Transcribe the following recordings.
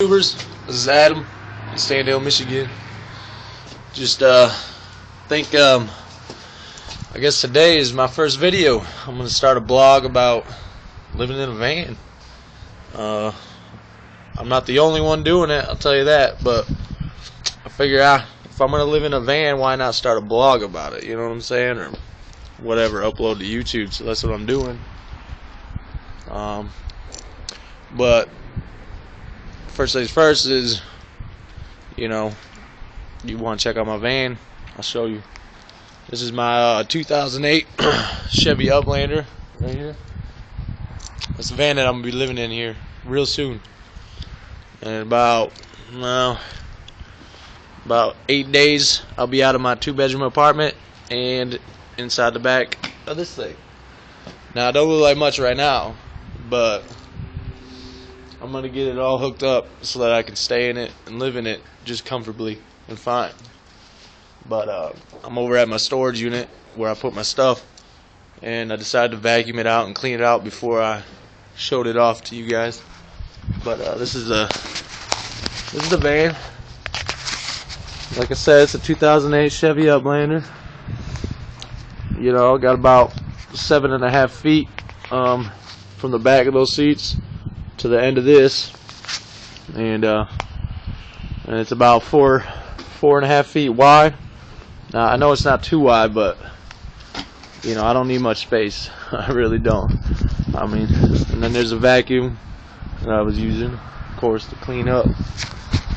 YouTubers, this is Adam in Standale, Michigan. Just think I guess today is my first video. I'm gonna start a blog about living in a van. I'm not the only one doing it, I'll tell you that, but I figure out if I'm gonna live in a van, why not start a blog about it, you know what I'm saying, or whatever, upload to YouTube. So that's what I'm doing. But first things first is, you know, you want to check out my van, I'll show you. This is my 2008 Chevy Uplander right here. It's a van that I'm going to be living in here real soon. And about 8 days I'll be out of my 2-bedroom apartment and inside the back of this thing. Now it don't look like much right now, but I'm gonna get it all hooked up so that I can stay in it and live in it just comfortably and fine. But I'm over at my storage unit where I put my stuff, and I decided to vacuum it out and clean it out before I showed it off to you guys. But this is the van. Like I said, it's a 2008 Chevy Uplander. You know, got about 7.5 feet from the back of those seats to the end of this, and it's about 4.5 feet wide. Now I know it's not too wide, but you know, I don't need much space. I really don't. I mean, and then there's a vacuum that I was using, of course, to clean up.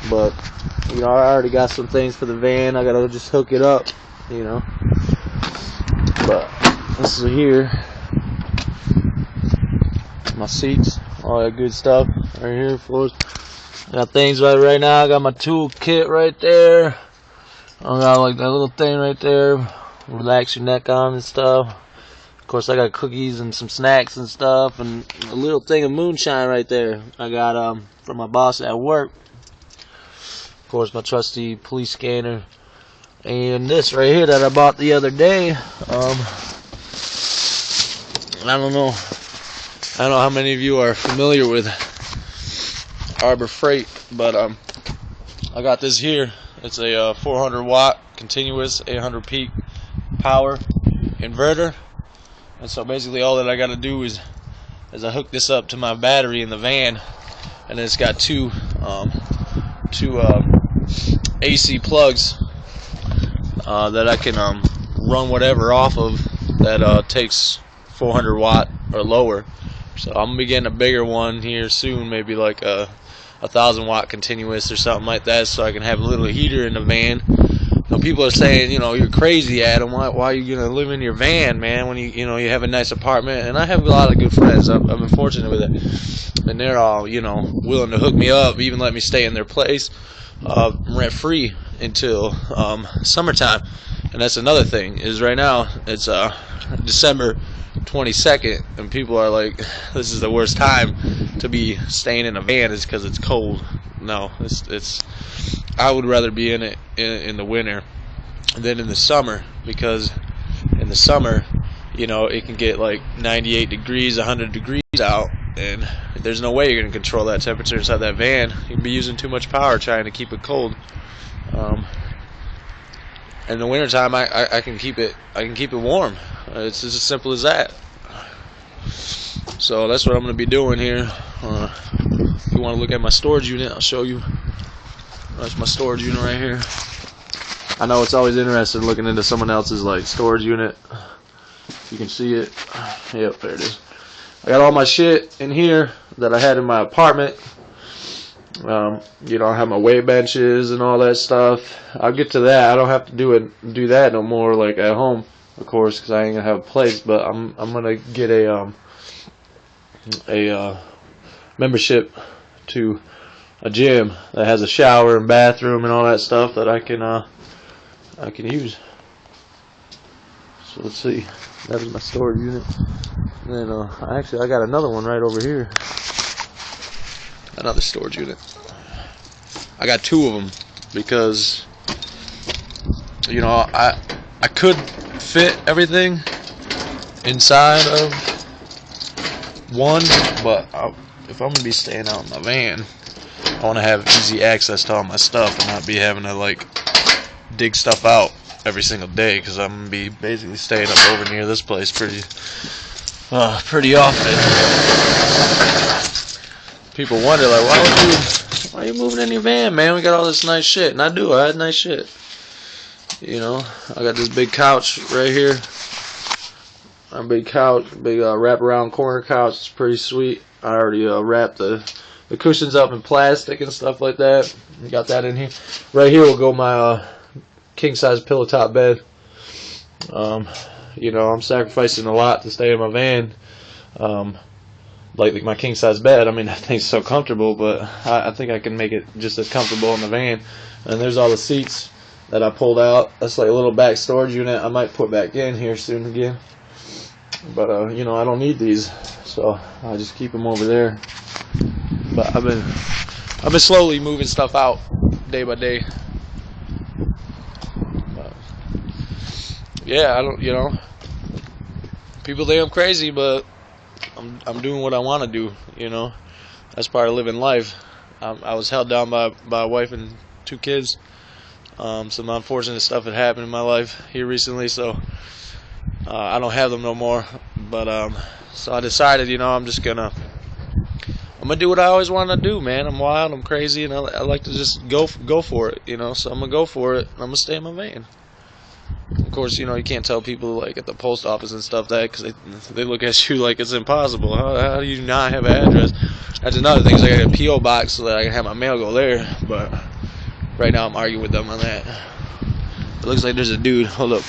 But you know, I already got some things for the van. I gotta just hook it up, you know. But this is here, my seats, all that good stuff right here, folks. Got things right now. I got my tool kit right there. I got like that little thing right there, relax your neck on and stuff. Of course, I got cookies and some snacks and stuff, and a little thing of moonshine right there I got from my boss at work. Of course, my trusty police scanner, and this right here that I bought the other day. I don't know how many of you are familiar with Arbor Freight, but I got this here. It's a 400 watt continuous 800 peak power inverter, and so basically all that I got to do is I hook this up to my battery in the van, and it's got two AC plugs that I can run whatever off of that takes 400 watt or lower. So I'm gonna be getting a bigger one here soon, maybe like a 1,000 watt continuous or something like that, so I can have a little heater in the van. Now, people are saying, you know, you're crazy, Adam. Why are you gonna live in your van, man, when you have a nice apartment? And I have a lot of good friends. I've been fortunate with it, and they're all, you know, willing to hook me up, even let me stay in their place rent free until summertime. And that's another thing, is right now it's December 22nd, and people are like, this is the worst time to be staying in a van, is because it's cold. No, it's I would rather be in it in the winter than in the summer, because in the summer, you know, it can get like 98 degrees, 100 degrees out, and there's no way you're going to control that temperature inside that van. You'd be using too much power trying to keep it cold. In the wintertime, I can keep it warm. It's as simple as that. So that's what I'm going to be doing here. If you want to look at my storage unit, I'll show you. That's my storage unit right here. I know it's always interesting looking into someone else's like storage unit. You can see it. Yep, there it is. I got all my shit in here that I had in my apartment. You know, I have my weight benches and all that stuff. I'll get to that. I don't have to do that no more, like at home, of course, because I ain't gonna have a place. But I'm gonna get a membership to a gym that has a shower and bathroom and all that stuff that I can use. So let's see. That is my storage unit. And then I got another one right over here. Another storage unit. I got two of them because, you know, I could fit everything inside of one, but if I'm gonna be staying out in my van, I want to have easy access to all my stuff and not be having to like dig stuff out every single day, because I'm gonna be basically staying up over near this place pretty often. People wonder like, why are you moving in your van, man? We got all this nice shit, and I do. I had nice shit. You know, I got this big couch right here. A big couch, big wraparound corner couch. It's pretty sweet. I already wrapped the cushions up in plastic and stuff like that. Got that in here. Right here will go my king size pillow top bed. You know, I'm sacrificing a lot to stay in my van. Like my king size bed, I mean, that thing's so comfortable, but I think I can make it just as comfortable in the van. And there's all the seats that I pulled out. That's like a little back storage unit I might put back in here soon again. But you know, I don't need these, so I just keep them over there. But I've been slowly moving stuff out day by day. But, yeah, I don't, you know, people think I'm crazy, but I'm doing what I want to do. You know, that's part of living life. I was held down by a wife and 2 kids. Some unfortunate stuff had happened in my life here recently, so I don't have them no more. But so I decided, you know, I'm gonna do what I always wanted to do, man. I'm wild, I'm crazy, and I like to just go for it, you know. So I'm gonna go for it. I'm gonna stay in my van. Of course, you know, you can't tell people like at the post office and stuff that, because they look at you like it's impossible. How do you not have an address? That's another thing. Is I got a P.O. box so that I can have my mail go there. But right now I'm arguing with them on that. It looks like there's a dude. Hold up.